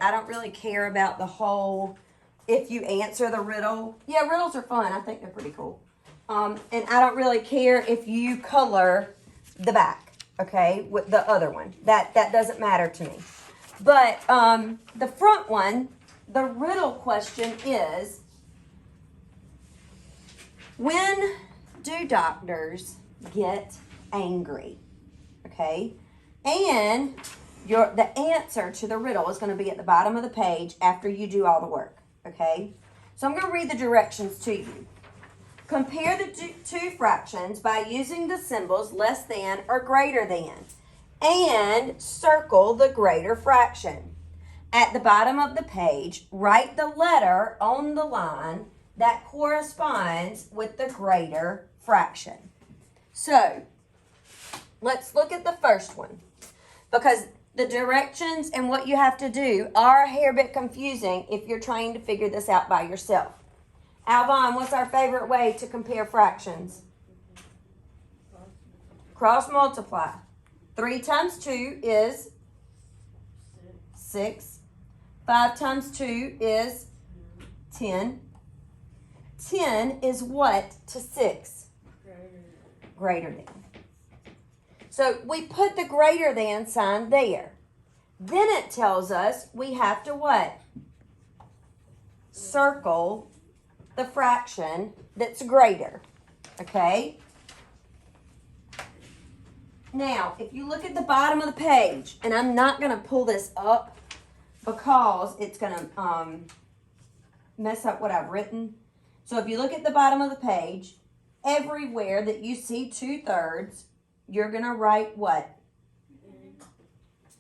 I don't really care about the whole, if you answer the riddle. Yeah, riddles are fun. I think they're pretty cool. And I don't really care if you color the back, okay, with the other one. That doesn't matter to me. But the front one, the riddle question is, when do doctors get angry? Okay? And the answer to the riddle is going to be at the bottom of the page after you do all the work. Okay? So I'm going to read the directions to you. Compare the two fractions by using the symbols less than or greater than, and circle the greater fraction. At the bottom of the page, write the letter on the line that corresponds with the greater fraction. So, let's look at the first one, because the directions and what you have to do are a hair bit confusing if you're trying to figure this out by yourself. Alvon, what's our favorite way to compare fractions? Cross multiply. 3 times 2 is 6. 5 times 2 is 10. 10 is what to 6? Greater than. So we put the greater than sign there. Then it tells us we have to what? Circle the fraction that's greater. Okay? Now, if you look at the bottom of the page, and I'm not going to pull this up because it's going to mess up what I've written. So if you look at the bottom of the page, everywhere that you see 2/3, you're going to write what?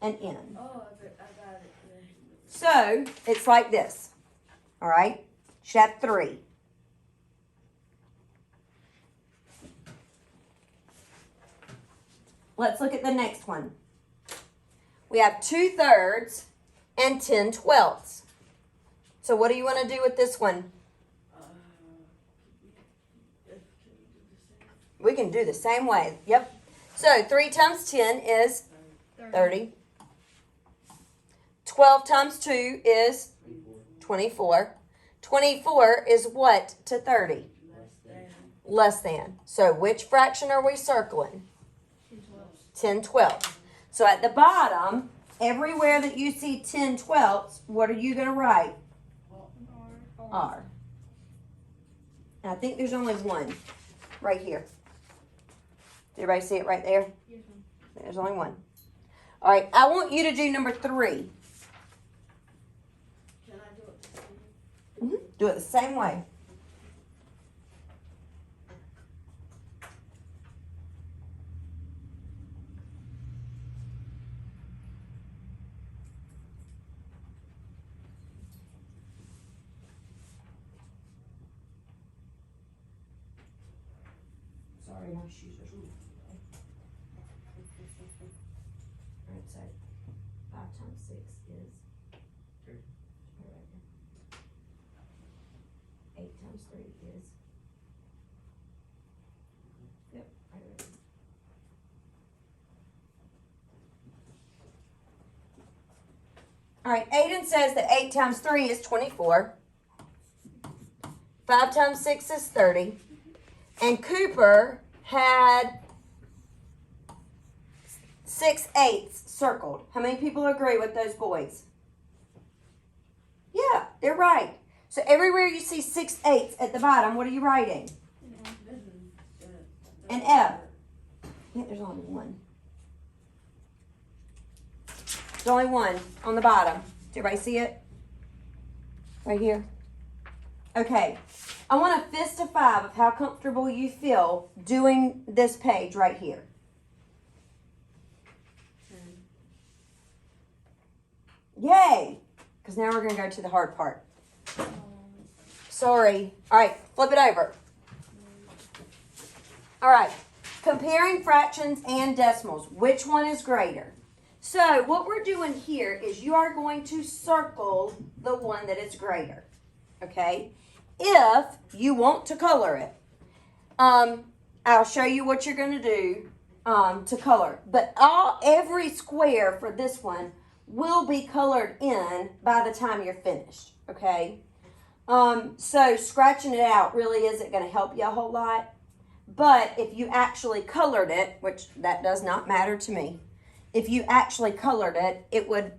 An N. Oh, I got it. So it's like this. All right? You have 3. Let's look at the next one. We have 2/3 and 10/12. So what do you want to do with this one? We can do the same way. Yep. So 3 times 10 is 30. 12 times 2 is 24. 24 is what to 30? Less than. So which fraction are we circling? 10/12. So at the bottom, everywhere that you see 10/12, what are you going to write? R. And I think there's only one right here. Did everybody see it right there? Yes, There's only one. All right, I want you to do number 3. Can I do it? Do it the same way. Sorry, my shoes are moving. All right, so 5 times 6 is 8 times 3 is. Yep, right there. All right, Aiden says that 8 times 3 is 24. 5 times 6 is 30. And Cooper had 6/8 circled. How many people agree with those boys? Yeah, they're right. So everywhere you see 6/8 at the bottom, what are you writing? An F. I think there's only one. There's only one on the bottom. Did everybody see it? Right here. Okay. I want a fist of 5 of how comfortable you feel doing this page right here. Yay! Because now we're going to go to the hard part. Sorry. All right, flip it over. All right, comparing fractions and decimals. Which one is greater? So what we're doing here is you are going to circle the one that is greater. Okay? If you want to color it, I'll show you what you're going to do to color. But every square for this one will be colored in by the time you're finished, okay? So scratching it out really isn't going to help you a whole lot. But if you actually colored it, which that does not matter to me, if you actually colored it, it would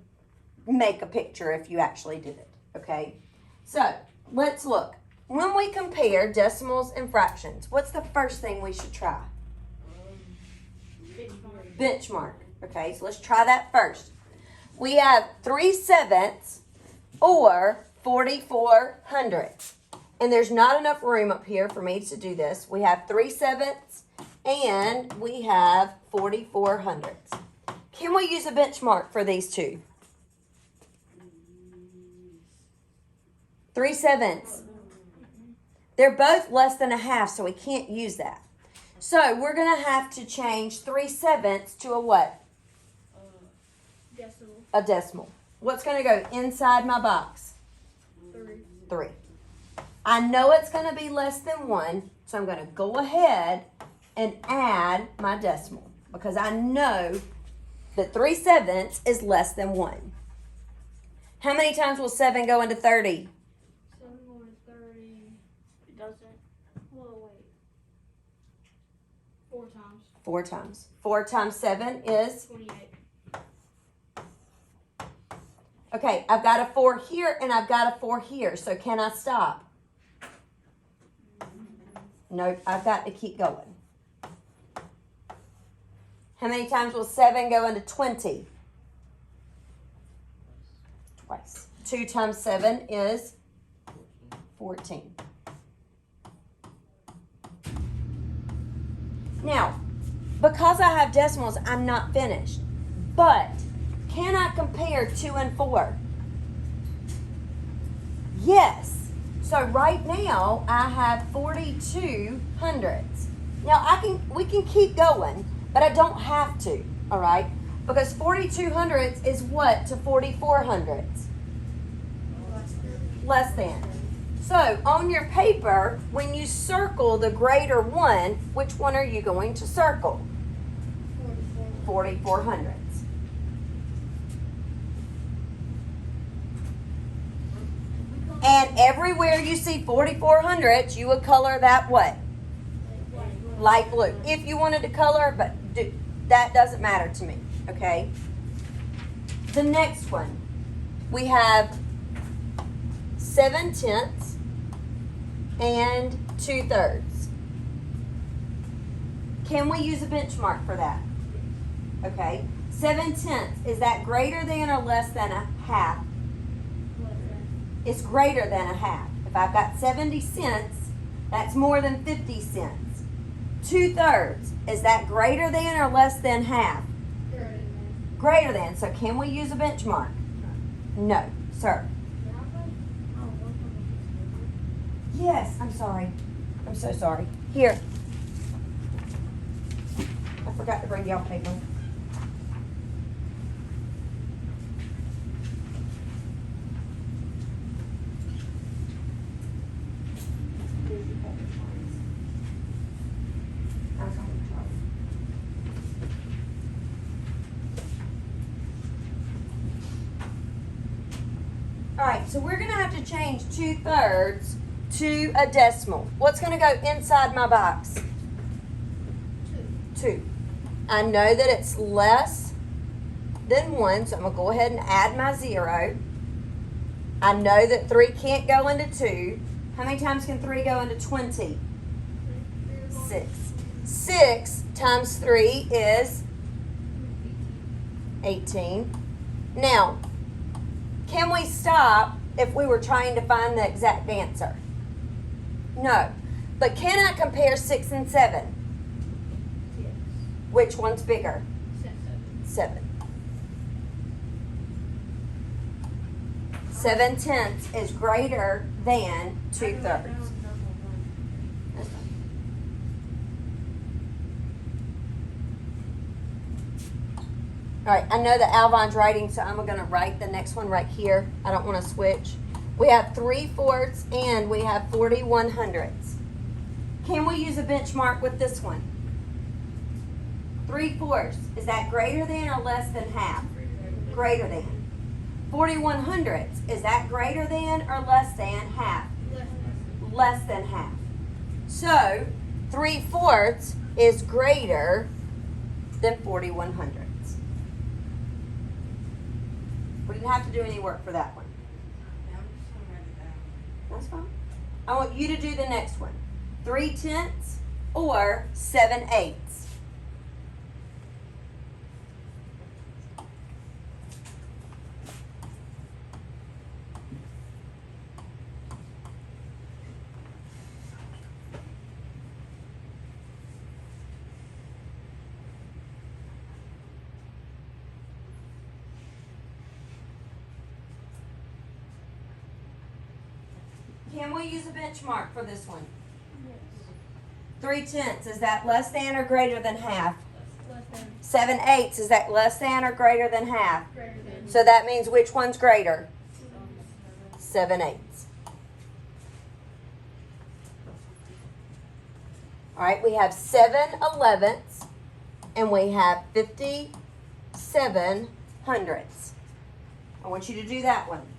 make a picture if you actually did it, okay? So let's look. When we compare decimals and fractions, what's the first thing we should try? Benchmark. Okay, so let's try that first. We have 3/7 or 44 hundredths. And there's not enough room up here for me to do this. We have 3/7 and we have 44 hundredths. Can we use a benchmark for these two? 3/7. They're both less than a half, so we can't use that. So we're going to have to change 3/7 to a what? Decimal. A decimal. What's going to go inside my box? 3. I know it's going to be less than 1, so I'm going to go ahead and add my decimal because I know that 3/7 is less than 1. How many times will 7 go into 30? 7 more than 30. It doesn't. Well, wait. 4 times. 4 times. 4 times 7 is? 28. Okay, I've got a 4 here and I've got a 4 here, so can I stop? Nope, I've got to keep going. How many times will 7 go into 20? Twice. 2 times 7 is 14. Now, because I have decimals, I'm not finished. But, can I compare 2 and 4? Yes. So right now, I have 42 hundredths. Now, we can keep going, but I don't have to, all right? Because 42 hundredths is what to 44 hundredths? Less than. So, on your paper, when you circle the greater one, which one are you going to circle? 44 hundredths. And everywhere you see 44 hundredths, you would color that what? Light blue. If you wanted to color, but that doesn't matter to me, okay? The next one, we have 7/10 and 2/3. Can we use a benchmark for that? Okay. 7/10, is that greater than or less than a half? It's greater than a half. If I've got 70 cents, that's more than 50 cents. 2/3, is that greater than or less than half? Greater than. So can we use a benchmark? No, sir. Yes, I'm sorry. I'm so sorry. Here. I forgot to bring y'all paper. All right, so we're going to have to change 2/3 to a decimal. What's going to go inside my box? 2. I know that it's less than 1, so I'm going to go ahead and add my 0. I know that 3 can't go into 2. How many times can 3 go into 20? 6. 6 times 3 is 18. Now, can we stop if we were trying to find the exact answer? No. But can I compare 6 and 7? Yes. Which one's bigger? 7. 7/10 is greater than 2/3. That's fine. All right, I know that Alvine's writing, so I'm going to write the next one right here. I don't want to switch. We have 3/4 and we have 41 hundredths. Can we use a benchmark with this one? 3/4, is that greater than or less than half? Greater than. 4100ths, is that greater than or less than half? Less than half. So 3/4 is greater than 4100ths. We didn't have to do any work for that one. That's fine. I want you to do the next one. 3/10 or 7/8. Can we use a benchmark for this one? Yes. 3/10, is that less than or greater than half? Less than. 7/8, is that less than or greater than half? Greater than. So that means which one's greater? 7/8. All right, we have 7/11ths and we have 57/100ths. I want you to do that one.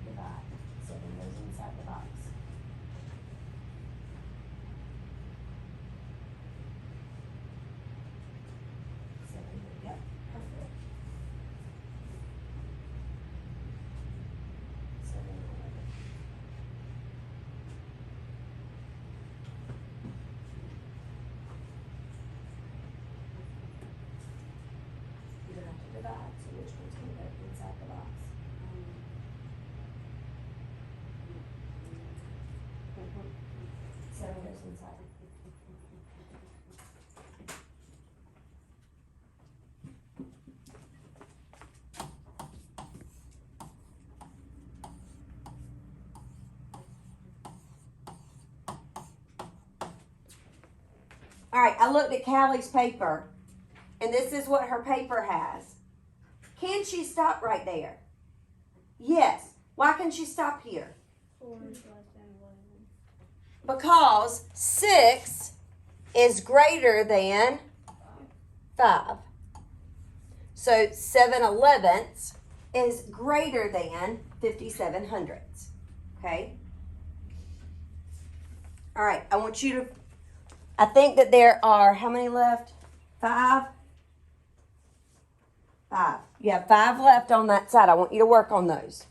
Divide. 7 goes inside the box. Yep, perfect. 7/11. You don't have to divide, so which one's going to go inside the box? 7 goes inside. All right, I looked at Callie's paper, and this is what her paper has. Can she stop right there? Yes. Why can she stop here? 4 is less than 11. Because 6 is greater than 5. So 7/11ths is greater than 57/100ths. Okay? All right, I want you to, I think that there are, how many left? 5? 5. You have 5 left on that side. I want you to work on those.